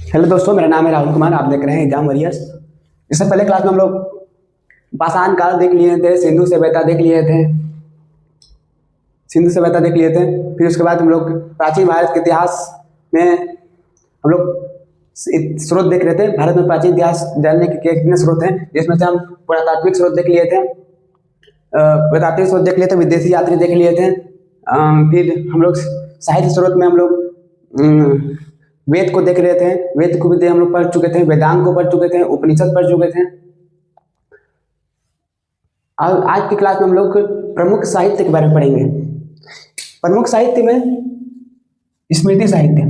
Hello दोस्तों, मेरा नाम है राहुल कुमार। आप देख रहे हैं एग्जाम वॉरियर्स। इससे पहले क्लास में हम लोग पाषाण काल देख लिए थे, सिंधु सभ्यता देख लिए थे, फिर उसके बाद हम लोग प्राचीन भारत के इतिहास में हम लोग स्रोत देख रहे थे। भारत में प्राचीन इतिहास जानने के कितने स्रोत हैं, जिसमें से हम पुरातात्विक स्रोत देख लिए थे, विदेशी यात्री देख लिए थे। फिर हम लोग साहित्य स्रोत में हम लोग वेद को देख रहे थे। वेद को भी हम लोग पढ़ चुके थे, वेदांग को पढ़ चुके थे, उपनिषद पढ़ चुके थे। और आज की क्लास में हम लोग प्रमुख साहित्य के बारे में पढ़ेंगे। प्रमुख साहित्य में स्मृति साहित्य,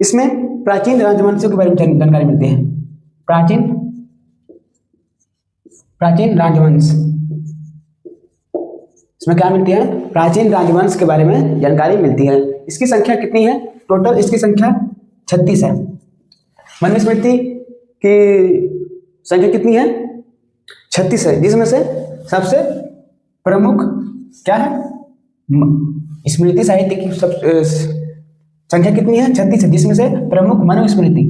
इसमें प्राचीन राजवंशों के बारे में जानकारी मिलती है। प्राचीन राजवंश, इसमें क्या मिलती है? प्राचीन राजवंश के बारे में जानकारी मिलती है। इसकी संख्या कितनी है? टोटल इसकी संख्या 36 है। मनुस्मृति की संख्या कितनी है? 36 है, जिसमें से सबसे प्रमुख क्या है? स्मृति साहित्य की संख्या कितनी है? 36 है, जिसमें से प्रमुख मनुस्मृति।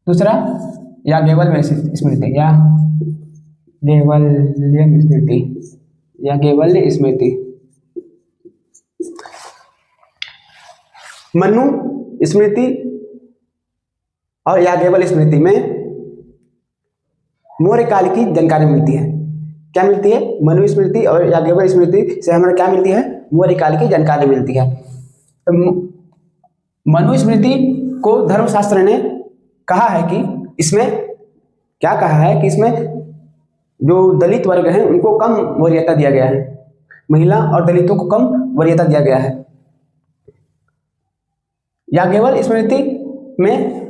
दूसरा याज्ञवल्क्य स्मृति। मनुस्मृति और याज्ञवल्क्य स्मृति में मौर्य काल की जानकारी मिलती है। क्या मिलती है? मनुस्मृति और याज्ञवल्क्य स्मृति से हमें क्या मिलती है? मौर्य काल की जानकारी मिलती है। तो मनुस्मृति को धर्मशास्त्र ने कहा है कि इसमें जो दलित वर्ग हैं उनको कम वरीयता दिया गया है, महिला और दलितों को कम वरीयता दिया गया है। याज्ञवल्क्य स्मृति में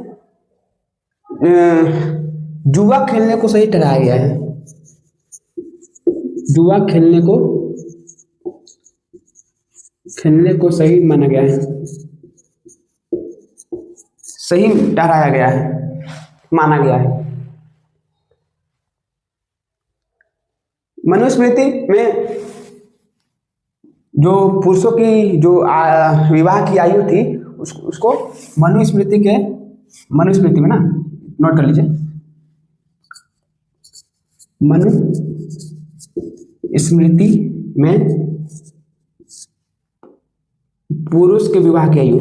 जुआ खेलने को सही ठहराया गया है। जुआ खेलने को सही माना गया है, सही ठहराया गया है, माना गया है। मनुस्मृति में जो पुरुषों की जो विवाह की आयु थी उसको मनुस्मृति में ना नोट कर लीजिए। मनुस्मृति में पुरुष के विवाह की आयु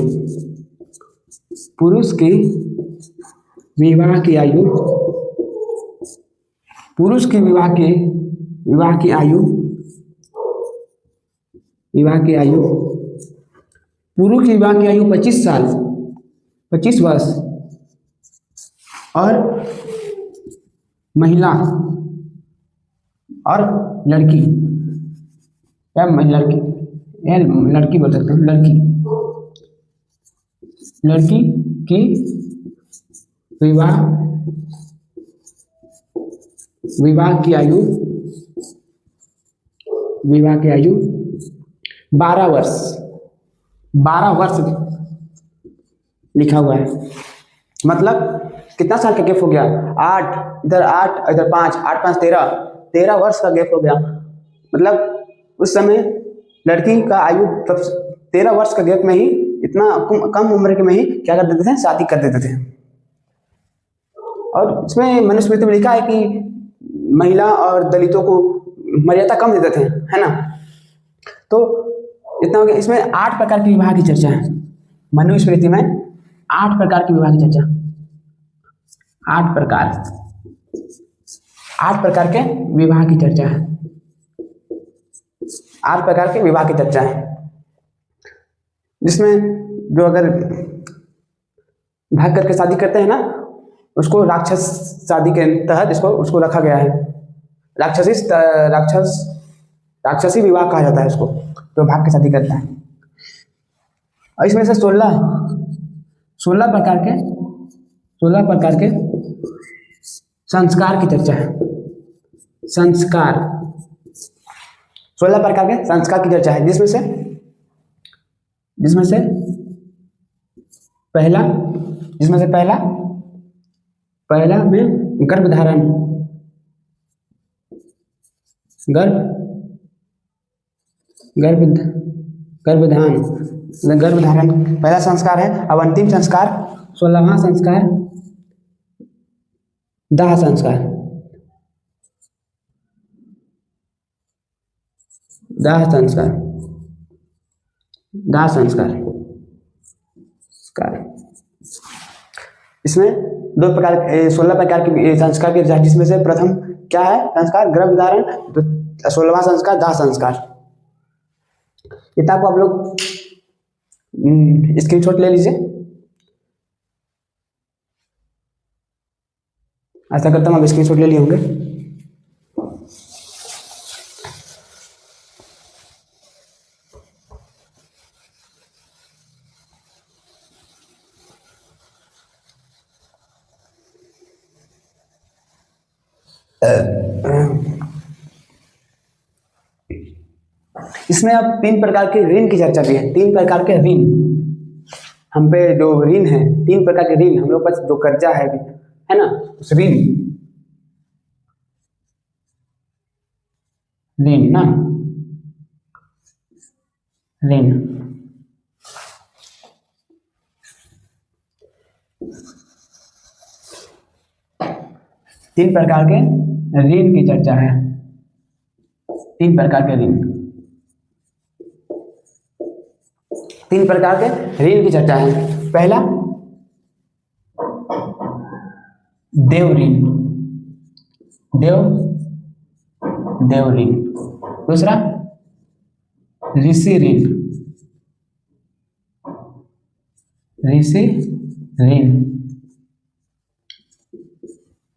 25 वर्ष और महिला और लड़की बोल सकते हैं, लड़की की विवाह की आयु 12 वर्ष लिखा हुआ है। मतलब कितना साल का गैप हो गया? 8 इधर 8 इधर 5, 8 5 13 वर्ष का गैप हो गया। मतलब उस समय लड़की का आयु 13 वर्ष का गैप में ही, इतना कम उम्र में ही क्या कर देते थे? शादी कर देते थे। और इसमें मनुस्मृति में लिखा है कि महिला और दलितों को मर्यादा कम देते थे, है ना? तो इतना हो गया। इसमें 8 प्रकार के विवाह की चर्चा है। मनुस्मृति में 8 प्रकार के विवाह की चर्चा, 8 प्रकार के विवाह की चर्चा है। 8 प्रकार के विवाह की चर्चा है, जिसमें जो अगर भाग करके शादी करते हैं ना, उसको राक्षस शादी के तहत उसको रखा गया है। राक्षसी विवाह कहा जाता है उसको, जो भाग के शादी करता है। और इसमें से 16 प्रकार के संस्कार की चर्चा है। 16 प्रकार के संस्कार की चर्चा है, जिसमें से पहला जिसमें से पहला में गर्भधारण, गर्भधारण पहला संस्कार है। अब अंतिम संस्कार 16वां संस्कार दाह संस्कार। इसमें 16 प्रकार के संस्कार के, जिसमें से प्रथम क्या है संस्कार गर्भधारण, तो 16वां संस्कार दाह संस्कार। किताब को आप लोग स्क्रीनशॉट ले लीजिए। ऐसा करता हूँ आप स्क्रीनशॉट ले लिए होंगे। इसमें अब 3 प्रकार के ऋण की चर्चा भी है। 3 प्रकार के ऋण, हम पे जो ऋण है, 3 प्रकार के ऋण, हम लोग पास जो कर्जा है ना, उस ऋण ना ऋण 3 प्रकार के ऋण की चर्चा है। 3 प्रकार के ऋण, 3 प्रकार के ऋण की चर्चा है। पहला देव ऋण, देव ऋण। दूसरा ऋषि ऋण,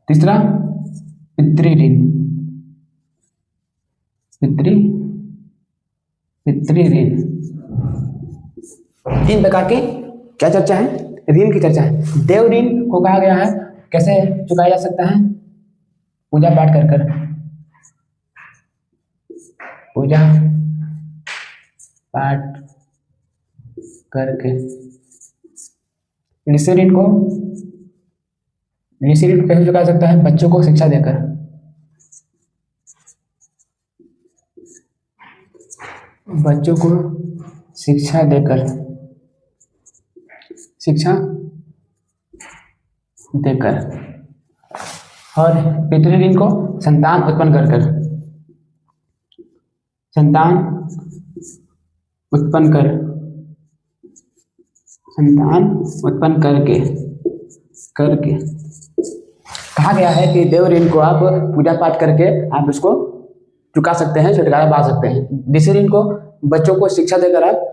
तीसरा पितृ ऋण, ऋण। 3 प्रकार की क्या चर्चा है, ऋण की चर्चा है। देव ऋण को कहा गया है कैसे चुकाया जा सकता है, पूजा पाठ कर पूजा पाठ करके। ऋषि ऋण को कैसे चुका सकता है, बच्चों को शिक्षा देकर, और पितृ ऋण को संतान उत्पन्न करके कहा गया है कि देव ऋण को आप पूजा पाठ करके आप इसको चुका सकते हैं, छुटकारा पा सकते हैं। ऋषि ऋण को बच्चों को शिक्षा देकर आप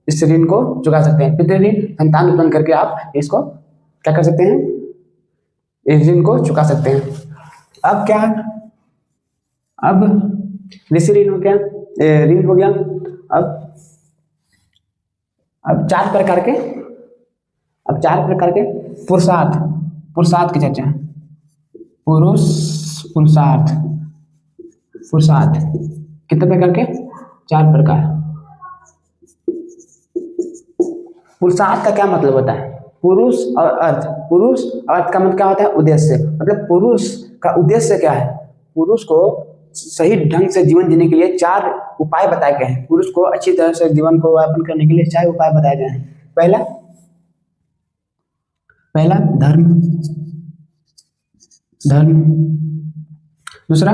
इस ऋण को चुका सकते हैं। पितृ ऋण संतान उत्पन्न करके आप इसको क्या कर सकते हैं, इस ऋण को चुका सकते हैं। अब क्या, अब ऋषि ऋण हो गया, ऋण हो गया। अब 4 प्रकार के पुरुषार्थ की चर्चा है। पुरुषार्थ कितने प्रकार के, 4 प्रकार। पुरुषार्थ का क्या मतलब होता है, पुरुष और अर्थ का मतलब क्या होता है, उद्देश्य। मतलब पुरुष का उद्देश्य क्या है, पुरुष को सही ढंग से जीवन जीने के लिए 4 उपाय बताए गए हैं। पुरुष को अच्छी तरह से जीवन को यापन करने के लिए 4 उपाय बताए गए हैं। पहला धर्म, दूसरा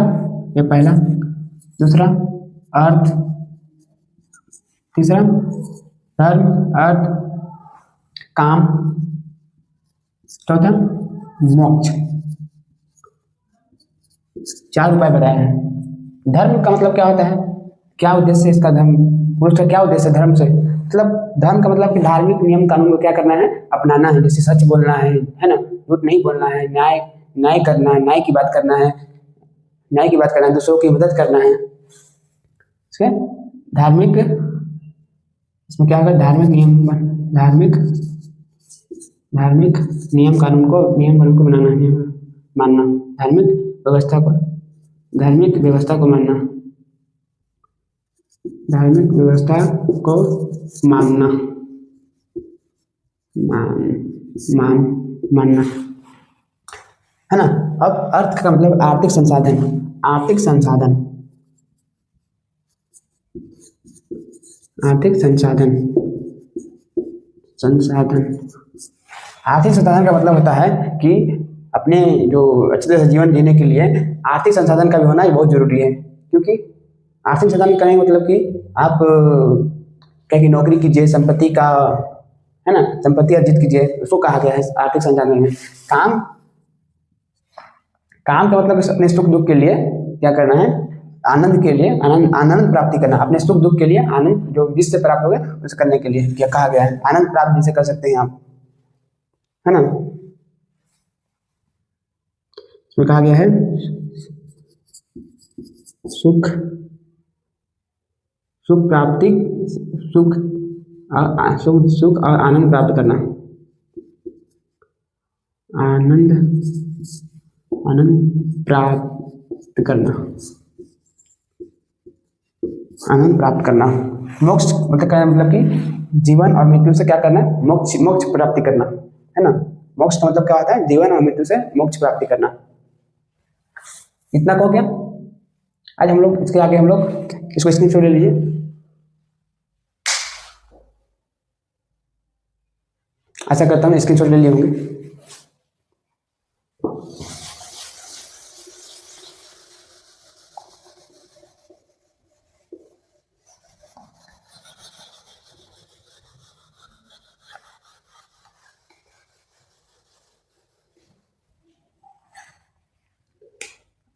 अर्थ, तीसरा धर्म, अर्थ, काम, चौथा मोक्ष। 4 उपाय बताए हैं। धर्म का मतलब क्या होता है, क्या उद्देश्य इसका, धर्म पुरुष का क्या उद्देश्य धर्म से, मतलब धर्म का मतलब कि धार्मिक नियम कानून को क्या करना है, अपनाना है। जैसे सच बोलना है ना, झूठ नहीं बोलना है, न्याय करना है, न्याय की बात करना है, दूसरों की मदद करना है। धार्मिक, इसमें क्या होगा, धार्मिक नियम कानून को बनाना, मानना, धार्मिक व्यवस्था को मानना, मान मानना, है ना। अब अर्थ का मतलब आर्थिक संसाधन, आर्थिक संसाधन, आर्थिक संसाधन, संसाधन। आर्थिक संसाधन का मतलब होता है कि अपने जो अच्छे तरह से जीवन जीने के लिए आर्थिक संसाधन का भी होना बहुत जरूरी है। क्योंकि आर्थिक संसाधन कहें मतलब कि आप क्या कि नौकरी कीजिए, संपत्ति का, है ना, संपत्ति अर्जित कीजिए, उसको कहा गया है आर्थिक संसाधन में। काम, काम का मतलब अपने सुख दुख के लिए क्या करना है, आनंद के लिए, आनंद प्राप्ति करना, अपने सुख दुख के लिए आनंद जो जिससे प्राप्त हो गए उसे करने के लिए क्या कहा गया है, आनंद प्राप्त जिसे कर सकते हैं आप, है ना। इसमें कहा गया है सुख, सुख प्राप्ति, सुख सुख और आनंद प्राप्त करना, आनंद, आनंद प्राप्त करना, आनंद प्राप्त करना। मोक्ष मतलब क्या है, मतलब कि जीवन और मृत्यु से क्या करना, मोक्ष, मोक्ष प्राप्ति करना, है ना। मोक्ष का मतलब क्या होता है, जीवन और मृत्यु से मोक्ष प्राप्ति करना। इतना को क्या आज हम लोग, इसके आगे हम लोग इसको स्क्रीनशॉट ले लीजिए। आशा करता हूँ स्क्रीनशॉट ले लिए होंगे।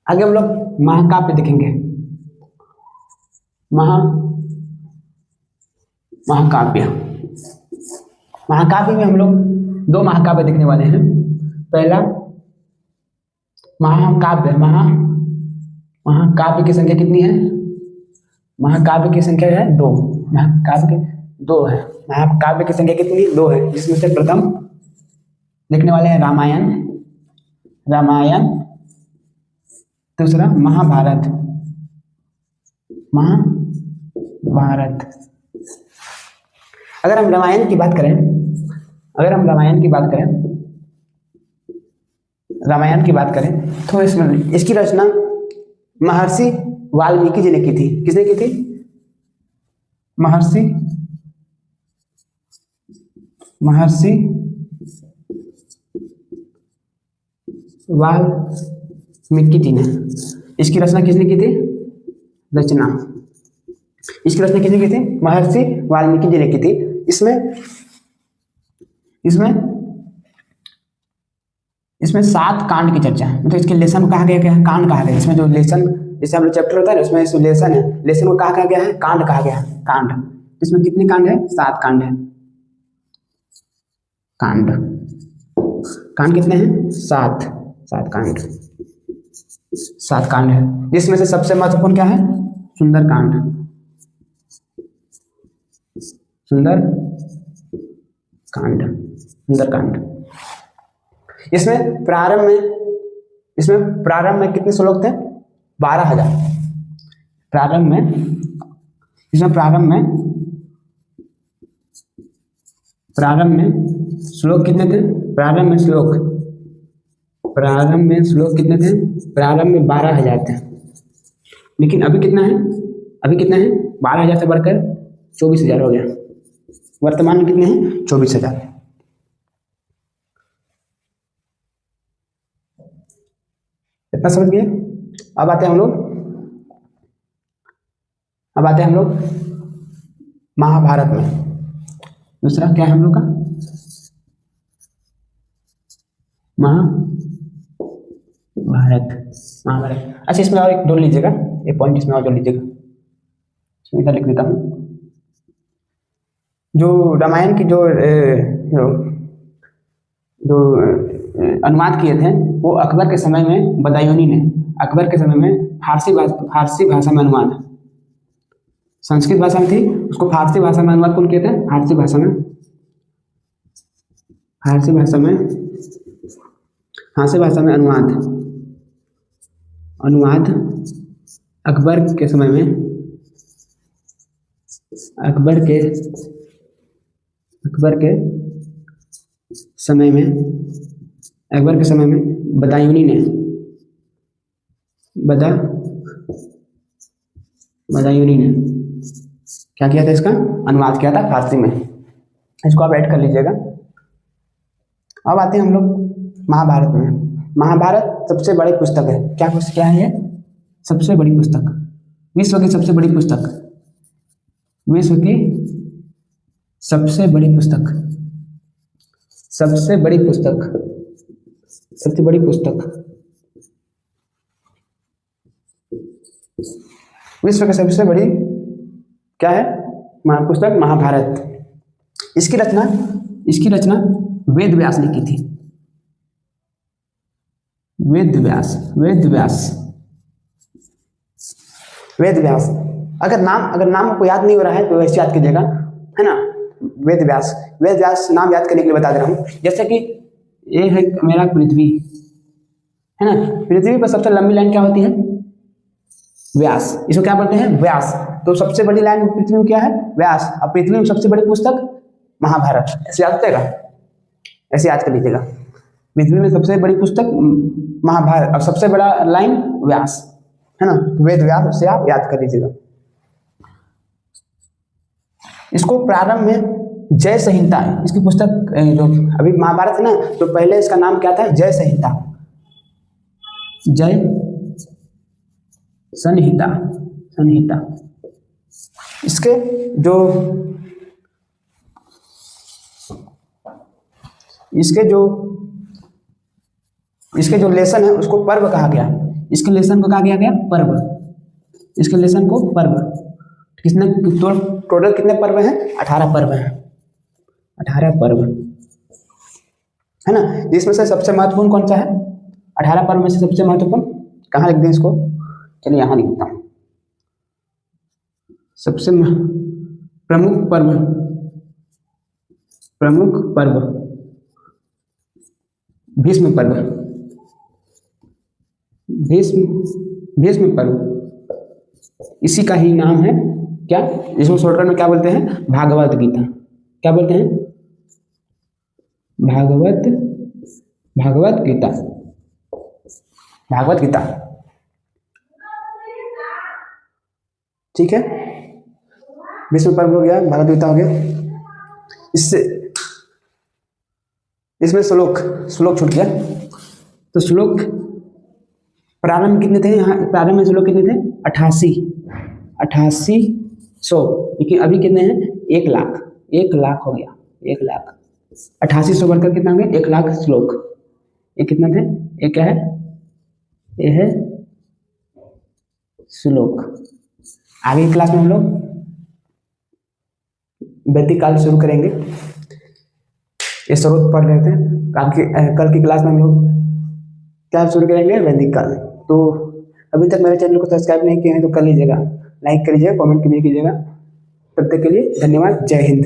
आगे हम लोग महाकाव्य देखेंगे। महाकाव्य, महाकाव्य में हम लोग दो महाकाव्य देखने वाले हैं। पहला महाकाव्य, महाकाव्य की संख्या कितनी है, महाकाव्य की संख्या है 2, महाकाव्य के 2 है, महाकाव्य की संख्या कितनी, 2 है। जिसमें से प्रथम देखने वाले हैं रामायण, रामायण, दूसरा महाभारत, महाभारत। अगर हम रामायण की बात करें, अगर हम रामायण की बात करें, रामायण की बात करें तो इसमें इसकी रचना महर्षि वाल्मीकि जी ने की थी। किसने की थी, महर्षि वाल्मीकि जी ने। इसकी रचना किसने की थी, रचना, इसकी रचना किसने की थी, महर्षि वाल्मीकि जी ने की थी। इसमें 7 कांड की चर्चा है, मतलब इसके लेसन को कहा गया, क्या कांड कहा गया। इसमें जो लेसन, जैसे हम लोग चैप्टर होता है ना, उसमें लेसन है, लेसन को कहा गया है कांड कहा गया है, कांड। इसमें कितने कांड है, 7 कांड है, कांड, कांड कितने हैं, 7 कांड, 7 कांड है। जिसमें से सबसे महत्वपूर्ण क्या है, सुंदर कांड, सुंदर कांड, सुंदर कांड। इसमें प्रारंभ में कितने श्लोक थे, 12,000। प्रारंभ में, इसमें प्रारंभ में श्लोक कितने थे, प्रारंभ में श्लोक कितने थे, प्रारंभ में 12,000 थे। लेकिन अभी कितना है, 12,000 से बढ़कर 24,000 हो गया। वर्तमान में कितने हैं, 24,000। इतना समझ गए। अब आते हैं हम लोग महाभारत में। दूसरा क्या है हम लोग का, महाभारत। अच्छा, इसमें और एक जोड़ लीजिएगा, एक पॉइंट इसमें और जोड़ लीजिएगा, इसमें इधर लिख देता हूँ। जो रामायण की जो अनुवाद किए थे वो अकबर के समय में बदायूनी ने, अकबर के समय में फारसी भाषा में अनुवाद, संस्कृत भाषा में थी, उसको फारसी भाषा में अनुवाद कौन किए थे, फारसी भाषा में अनुवाद अकबर के समय में, अकबर के समय में, अकबर के समय में बदायूनी ने बदायूनी ने क्या किया था, इसका अनुवाद किया था फारसी में। इसको आप ऐड कर लीजिएगा। अब आते हैं हम लोग महाभारत में। महाभारत सबसे बड़ी पुस्तक है। क्या है ये? सबसे बड़ी पुस्तक, विश्व की सबसे बड़ी पुस्तक, विश्व की सबसे बड़ी पुस्तक, सबसे बड़ी पुस्तक, सबसे बड़ी पुस्तक, विश्व की सबसे बड़ी क्या है? पुस्तक महाभारत। इसकी रचना वेद व्यास ने की थी। वेद व्यास। अगर नाम आपको याद नहीं हो रहा है तो ऐसे याद कीजिएगा, है ना। वेद व्यास नाम याद करने के लिए बता दे रहा हूँ। जैसे कि ये है मेरा पृथ्वी, है ना। पृथ्वी पर सबसे लंबी लाइन क्या होती है? व्यास। इसको क्या बोलते हैं? व्यास। तो सबसे बड़ी लाइन पृथ्वी में क्या है? व्यास। अब पृथ्वी में सबसे बड़ी पुस्तक महाभारत। ऐसे याद करेगा, ऐसे याद कर लीजिएगा। पृथ्वी में सबसे बड़ी पुस्तक महाभारत और सबसे बड़ा लाइन व्यास, है ना। वेद व्यास से आप याद कर लीजिएगा। इसको प्रारंभ में जय संहिता, इसकी पुस्तक जो अभी महाभारत है ना, तो पहले इसका नाम क्या था? जय संहिता, जय संहिता। इसके जो लेसन है उसको पर्व कहा गया। इसके लेसन को कहा गया पर्व। इसके लेसन को पर्व। कितने टोटल कितने पर्व हैं? 18 पर्व हैं। 18 पर्व, है ना। इसमें से सबसे महत्वपूर्ण कौन सा है? 18 पर्व में से सबसे महत्वपूर्ण कहाँ लिख दें इसको? चलिए यहाँ लिखता हूँ। सबसे प्रमुख पर्व भीष्म पर्व। भीष्म पर्व, इसी का ही नाम है क्या? इसको शॉर्टकट में क्या बोलते हैं? भागवत गीता। क्या बोलते हैं? भागवत गीता। ठीक है, भीष्म पर्व हो गया, भागवत गीता हो गया। इसमें श्लोक छूट गया। तो श्लोक प्रारंभ कितने थे? यहाँ प्रारंभ में श्लोक कितने थे? 8800। लेकिन अभी कितने हैं? 1 लाख। 1 लाख हो गया। 1 लाख 8800 बढ़कर कितना हो गया? 1 लाख श्लोक। ये कितना थे? ये क्या है? ये है श्लोक। आगे की क्लास में हम लोग वैदिक काल शुरू करेंगे। ये स्रोत पढ़ रहे थे। कल की क्लास में हम लोग क्या शुरू करेंगे? वैदिक काल। तो अभी तक मेरे चैनल को सब्सक्राइब नहीं किए हैं तो कर लीजिएगा, लाइक करिएगा, कमेंट कीजिएगा। तब तक के लिए धन्यवाद। जय हिंद।